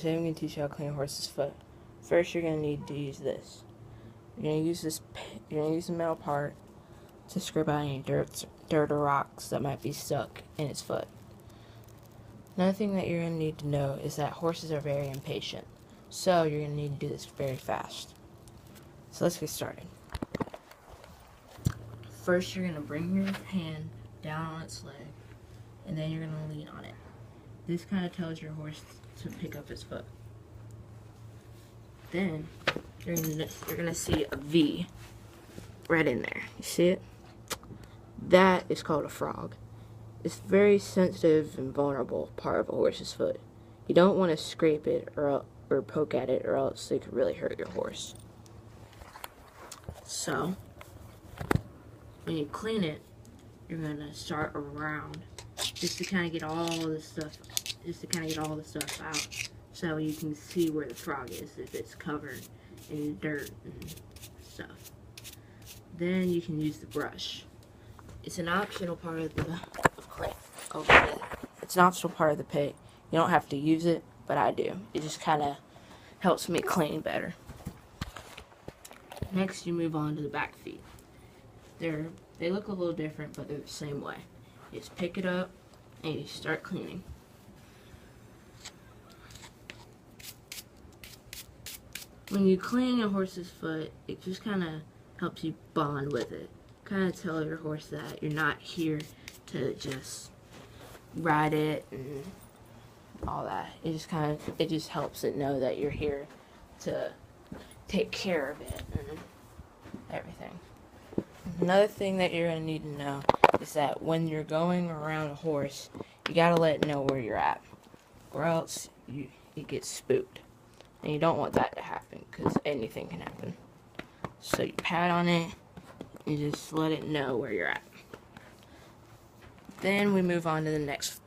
today I'm going to teach you how to clean a horse's foot. First, you're going to need to use this. You're going to use the metal part to scrape out any dirt or rocks that might be stuck in its foot. Another thing that you're going to need to know is that horses are very impatient, so you're going to need to do this very fast. So let's get started. First, you're going to bring your hand down on its leg, and then you're going to lean on it. This kind of tells your horse to pick up his foot. Then you're gonna see a V right in there. You see it? That is called a frog. It's a very sensitive and vulnerable part of a horse's foot. You don't want to scrape it or poke at it, or else it could really hurt your horse. So when you clean it, you're gonna start around just to kind of get all the stuff out, so you can see where the frog is if it's covered in dirt and stuff. Then you can use the brush. It's an optional part of it's an optional part of the pit. You don't have to use it, but I do. It just kind of helps me clean better. Next, you move on to the back feet. They look a little different, but they're the same way. You just pick it up and you start cleaning. When you clean a horse's foot, it just kind of helps you bond with it. Kind of tell your horse that you're not here to just ride it and all that. It just helps it know that you're here to take care of it and everything. Another thing that you're going to need to know is that when you're going around a horse, you got to let it know where you're at, or else it gets spooked. And you don't want that to happen, because anything can happen. So you pat on it, and just let it know where you're at. Then we move on to the next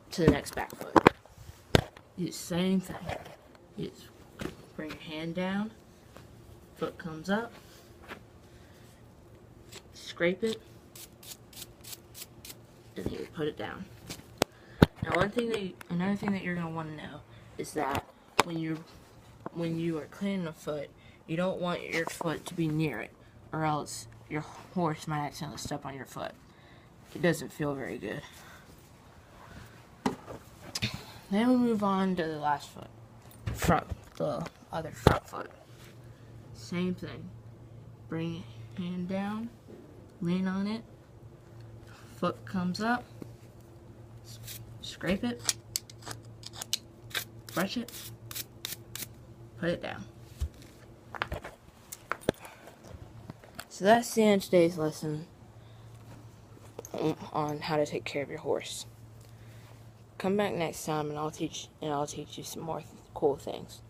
back foot. You do the same thing. You just bring your hand down, foot comes up, scrape it, and then you put it down. Now, another thing that you're going to want to know is that when you are cleaning a foot, you don't want your foot to be near it, or else your horse might accidentally step on your foot. It doesn't feel very good. Then we move on to the last foot, the other front foot. Same thing. Bring your hand down, lean on it, foot comes up, scrape it, brush it, put it down. So that's the end of today's lesson on how to take care of your horse. Come back next time and I'll teach you some more cool things.